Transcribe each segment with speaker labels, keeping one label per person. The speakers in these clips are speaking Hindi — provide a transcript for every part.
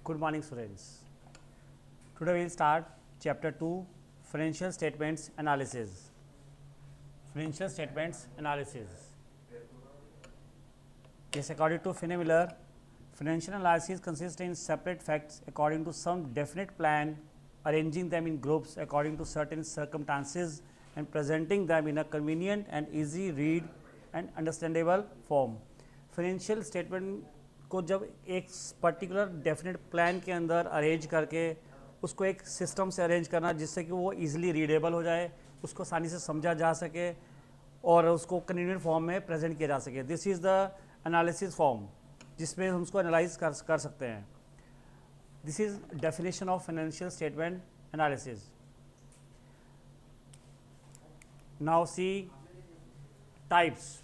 Speaker 1: Good morning, students. Today we will start chapter 2, financial statements analysis. Financial statements analysis. Yes, according to Finney Miller, financial analysis consists in separate facts according to some definite plan, arranging them in groups according to certain circumstances, and presenting them in a convenient and easy read and understandable form. Financial statement को जब एक पर्टिकुलर डेफिनेट प्लान के अंदर अरेंज करके उसको एक सिस्टम से अरेंज करना जिससे कि वो इजीली रीडेबल हो जाए, उसको आसानी से समझा जा सके और उसको कन्वीनियंट फॉर्म में प्रेजेंट किया जा सके. This is the analysis form जिसमें हम उसको एनालाइज कर सकते हैं. This is definition of financial statement analysis. Now see types.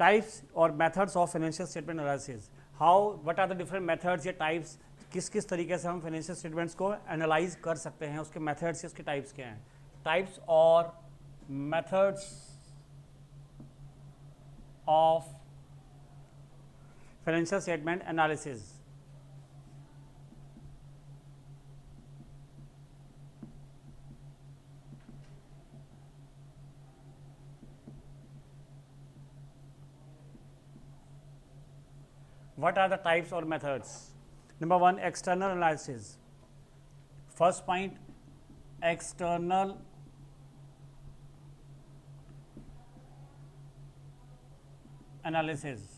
Speaker 1: Types और methods of financial statement analysis. What are the different methods या टाइप्स, किस किस तरीके से हम फाइनेंशियल स्टेटमेंट्स को एनालाइज कर सकते हैं, उसके मेथड्स, उसके टाइप्स क्या हैं. टाइप्स और methods of financial statement analysis. What are the types or methods? Number one, external analysis. First point, external analysis.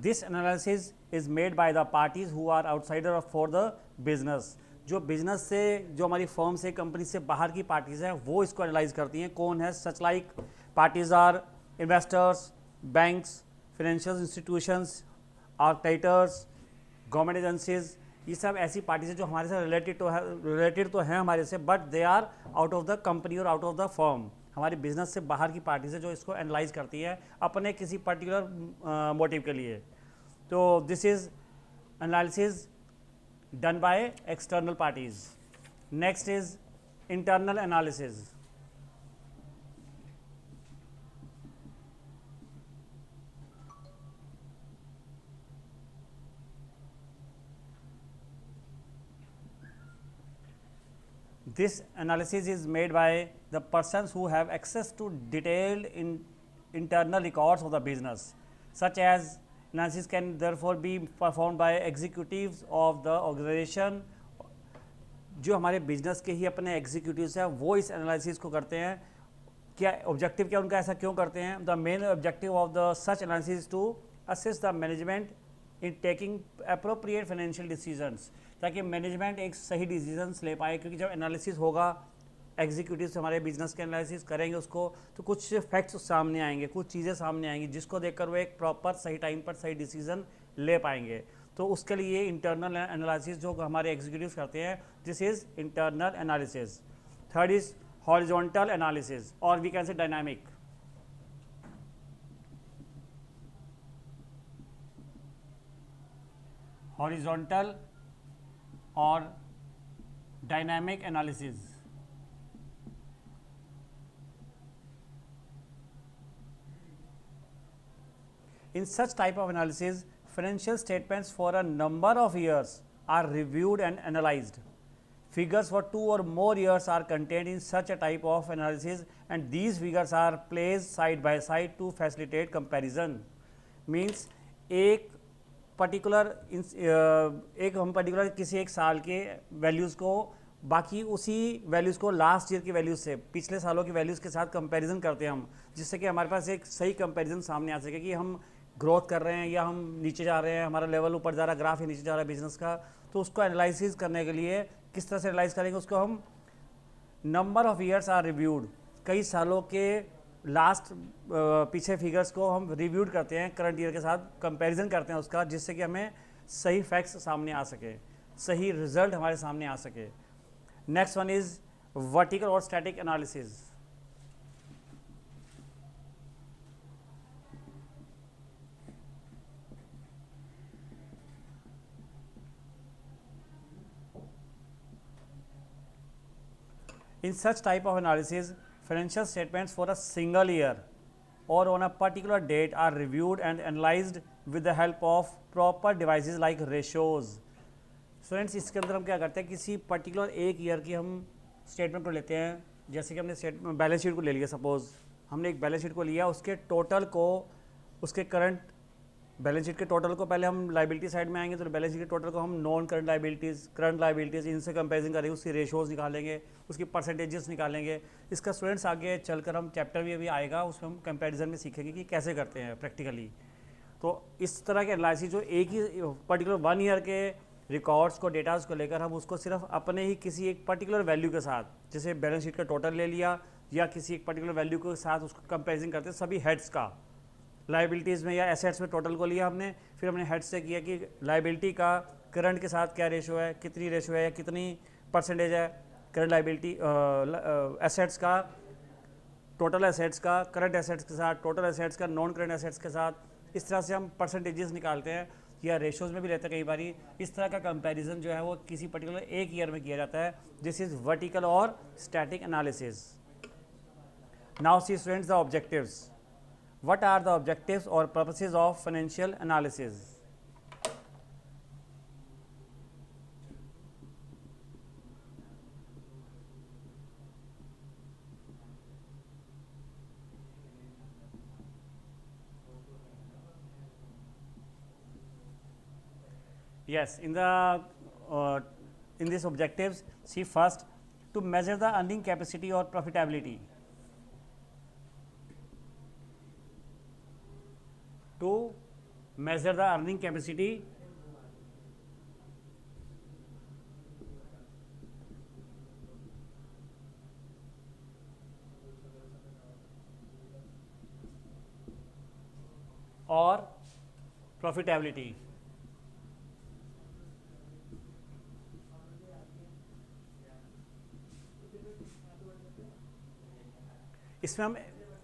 Speaker 1: This analysis is made by the parties who are outsider for the business. जो बिजनेस से, जो हमारी फर्म से, कंपनी से बाहर की पार्टीज हैं, वो इसको एनालाइज करती हैं. कौन है? Such like parties are investors, banks, financial institutions, architects, government agencies. ये सब ऐसी पार्टीज हैं जो हमारे से रिलेटेड तो हैं हमारे से, but they are out of the company और आउट ऑफ द फर्म. हमारे बिजनेस से बाहर की पार्टीज है जो इसको एनालाइज करती है अपने किसी पर्टिकुलर मोटिव के लिए. तो this is analysis done by external parties. Next is internal analysis. This analysis is made by the persons who have access to detailed internal records of the business. Such as analysis can therefore be performed by executives of the organization. जो हमारे बिजनेस के ही अपने एग्जीक्यूटिव्स हैं वो इस एनालिसिस को करते हैं. क्या ऑब्जेक्टिव, क्या उनका ऐसा क्यों करते हैं? The main objective of the such analysis to assist the management in taking appropriate financial decisions, ताकि मैनेजमेंट एक सही डिसीजंस ले पाए. क्योंकि जब एनालिसिस होगा, एग्जीक्यूटिव्स हमारे बिजनेस के एनालिसिस करेंगे उसको, तो कुछ फैक्ट्स सामने आएंगे, कुछ चीज़ें सामने आएंगी जिसको देखकर वो एक प्रॉपर सही टाइम पर सही डिसीजन ले पाएंगे. तो उसके लिए इंटरनल एनालिसिस जो हमारे एग्जीक्यूटिव्स करते हैं, this is internal analysis. Third is horizontal analysis और we can say dynamic. Horizontal और dynamic analysis. In such type of analysis, financial statements for a number of years are reviewed and analyzed. Figures for 2 or more years are contained in such a type of analysis, and these figures are placed side by side to facilitate comparison. Means एक हम पर्टिकुलर किसी एक साल के वैल्यूज़ को बाकी उसी वैल्यूज़ को लास्ट ईयर की वैल्यूज़ से, पिछले सालों की वैल्यूज़ के साथ कंपैरिजन करते हैं हम, जिससे कि हमारे पास एक सही कंपैरिजन सामने आ सके कि हम ग्रोथ कर रहे हैं या हम नीचे जा रहे हैं, हमारा लेवल ऊपर जा रहा है, ग्राफ ही नीचे जा रहा है बिजनेस का. तो उसको एनालिसिस करने के लिए किस तरह से एनालाइज करेंगे उसको हम. Number of years are reviewed, कई सालों के लास्ट पीछे फिगर्स को हम रिव्यूड करते हैं, करंट ईयर के साथ कंपैरिजन करते हैं उसका, जिससे कि हमें सही फैक्ट्स सामने आ सके, सही रिजल्ट हमारे सामने आ सके. नेक्स्ट वन इज वर्टिकल और static analysis. In such type of analysis, financial statements for a single year or on a particular date are reviewed and analyzed with the help of proper devices like ratios. Students इसके अंदर हम क्या करते हैं, किसी पर्टिकुलर एक ईयर की हम स्टेटमेंट को लेते हैं. जैसे कि हमने बैलेंस शीट को ले लिया, सपोज हमने एक बैलेंस शीट को लिया, उसके टोटल को, उसके करंट बैलेंस शीट के टोटल को पहले हम लाइबिलिटी साइड में आएंगे, तो बैलेंस शीट के टोटल को हम non current liabilities, current liabilities, इनसे कंपेरिजन करेंगे, उसकी रेशोज़ निकालेंगे, उसकी परसेंटेजेस निकालेंगे. इसका स्टूडेंट्स आगे चलकर हम चैप्टर भी अभी आएगा, उसमें हम कंपैरिजन में सीखेंगे कि कैसे करते हैं प्रैक्टिकली. तो इस तरह के एनालिसिस जो एक ही पर्टिकुलर 1 ईयर के रिकॉर्ड्स को, डेटाज को लेकर हम उसको सिर्फ अपने ही किसी एक पर्टिकुलर वैल्यू के साथ, जैसे बैलेंस शीट का टोटल ले लिया या किसी एक पर्टिकुलर वैल्यू के साथ उसको कंपैरिजन करते हैं सभी हेड्स का, लाइबिलिटीज़ में या एसेट्स में टोटल को लिया हमने, फिर हमने हेड से किया कि लाइबिलिटी का करंट के साथ क्या रेशो है, कितनी रेशो है या कितनी परसेंटेज है करंट लाइबिलिटी, एसेट्स का, टोटल एसेट्स का करंट एसेट्स के साथ, टोटल एसेट्स का नॉन करंट एसेट्स के साथ. इस तरह से हम परसेंटेजेस निकालते हैं या रेशोज़ में भी रहता है कई बारी. इस तरह का कंपैरिजन जो है वो किसी पर्टिकुलर एक ईयर में किया जाता है. दिस इज़ वर्टिकल और static analysis. Now C students the objectives. What are the objectives or purposes of financial analysis? Yes, in these objectives, see first, to measure the earning capacity or profitability. To measure the earning capacity or profitability. इसमें हम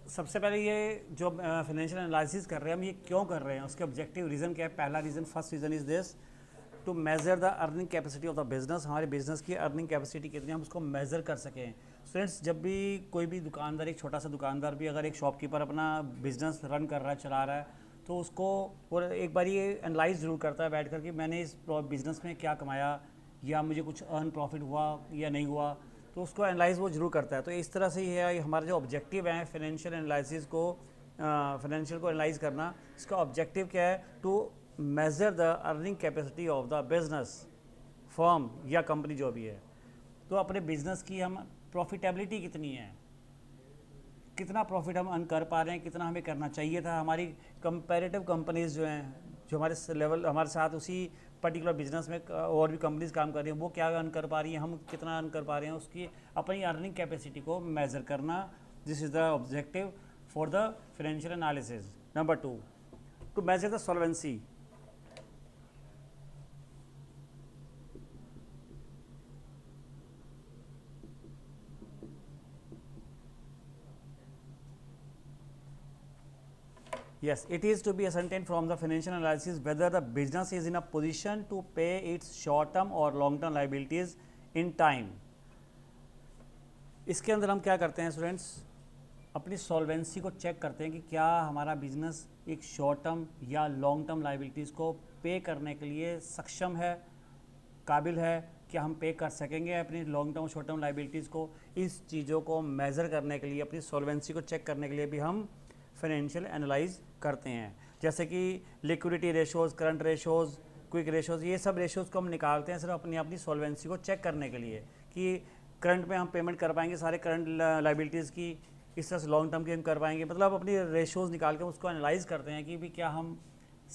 Speaker 1: सबसे पहले ये जो फाइनेंशियल एनालिसिस कर रहे हैं हम, ये क्यों कर रहे हैं, उसके ऑब्जेक्टिव रीज़न क्या है. पहला reason, first reason is this, to measure the earning capacity of the business. हमारे बिजनेस की अर्निंग कैपेसिटी कितनी, हम उसको मेज़र कर सकें. स्टूडेंट्स, जब भी कोई भी दुकानदार, एक छोटा सा दुकानदार भी अगर एक शॉपकीपर अपना बिजनेस रन कर रहा है, चला रहा है, तो उसको और एक बार ये एनालाइज ज़रूर करता है बैठ कर कि मैंने इस बिज़नेस में क्या कमाया या मुझे कुछ अर्न प्रॉफिट हुआ या नहीं हुआ, तो उसको एनालाइज वो जरूर करता है. तो इस तरह से ही है हमारा जो ऑब्जेक्टिव है फाइनेंशियल एनालिसिस को, फाइनेंशियल को एनालाइज करना. इसका ऑब्जेक्टिव क्या है, to measure the earning capacity of the business, firm या कंपनी जो भी है. तो अपने बिजनेस की हम प्रॉफिटेबिलिटी कितनी है, कितना प्रॉफिट हम अर्न कर पा रहे हैं, कितना हमें करना चाहिए था. हमारी कंपैरेटिव कंपनीज जो हैं, जो हमारे लेवल, हमारे साथ उसी पर्टिकुलर बिजनेस में और भी कंपनीज काम कर रही हैं, वो क्या अर्न कर पा रही हैं, हम कितना अर्न कर पा रहे हैं, उसकी अपनी अर्निंग कैपेसिटी को मेज़र करना. This is the objective for the financial analysis. Number 2, to measure the solvency. Yes, it is to be ascertained from the financial analysis whether the business is in a position to pay its short-term or long-term liabilities in time. इसके अंदर हम क्या करते हैं स्टूडेंट्स, अपनी सॉल्वेंसी को चेक करते हैं कि क्या हमारा बिजनेस एक शॉर्ट टर्म या लॉन्ग टर्म लाइबिलिटीज़ को पे करने के लिए सक्षम है, काबिल है, क्या हम पे कर सकेंगे अपनी long term short term liabilities को. इस चीज़ों को मेज़र करने के लिए, अपनी सॉल्वेंसी को चेक करने के लिए भी हम फाइनेंशियल एनालाइज करते हैं. जैसे कि liquidity ratios, current ratios, quick ratios, ये सब रेशोज़ को हम निकालते हैं सिर्फ अपनी सॉल्वेंसी को चेक करने के लिए कि करंट में हम पेमेंट कर पाएंगे सारे करंट लाइबिलिटीज़ की, इस तरह से लॉन्ग टर्म की हम कर पाएंगे. मतलब अपनी रेशोज़ निकाल के उसको एनालाइज करते हैं कि भी क्या हम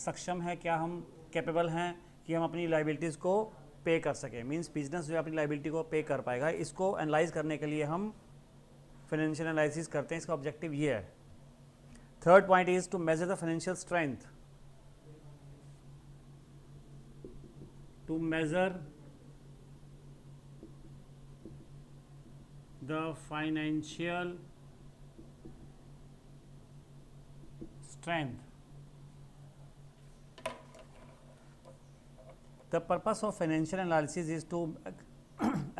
Speaker 1: सक्षम हैं, क्या हम कैपेबल हैं कि हम अपनी लाइबिलिटीज़ को पे कर सकें. मींस बिजनेस जो है अपनी लाइबिलिटी को पे कर पाएगा. इसको एनालाइज करने के लिए हम फाइनेंशियल एनालिसिस करते हैं. इसका ऑब्जेक्टिव ये है. Third point is to measure the financial strength. To measure the financial strength. The purpose of financial analysis is to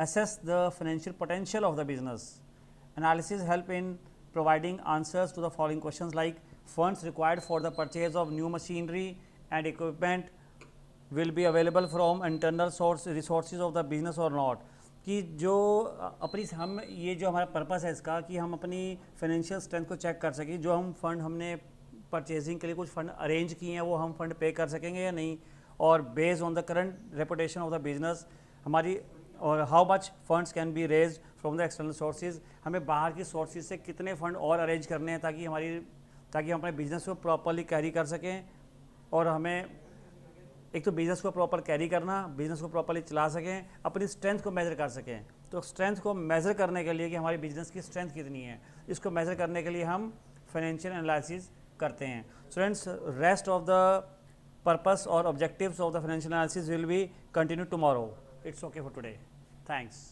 Speaker 1: assess the financial potential of the business. Analysis help in providing answers to the following questions like funds required for the purchase of new machinery and equipment will be available from internal source resources of the business or not. कि जो अपनी हम ये जो हमारा पर्पस है इसका कि हम अपनी फाइनेंशियल स्ट्रेंथ को चेक कर सकें, जो हम फंड हमने परचेजिंग के लिए कुछ फंड अरेंज किए हैं वो हम फंड पे कर सकेंगे या नहीं, और based on the current reputation of the business हमारी, और how much funds can be raise from the external sources, हमें बाहर की सोर्सेज से कितने फंड और अरेंज करने हैं ताकि हम अपने बिजनेस को प्रॉपरली कैरी कर सकें, और हमें एक तो बिज़नेस को प्रॉपर कैरी करना, बिज़नेस को प्रॉपरली चला सकें, अपनी स्ट्रेंथ को मेज़र कर सकें। तो स्ट्रेंथ को मेज़र करने के लिए कि हमारी बिज़नेस की स्ट्रेंथ कितनी है, इसको मेज़र करने के लिए हम फाइनेंशियल एनालिसिस करते हैं। Students, rest of the purpose और objectives of the financial analysis will be continue tomorrow. It's okay for today. Thanks.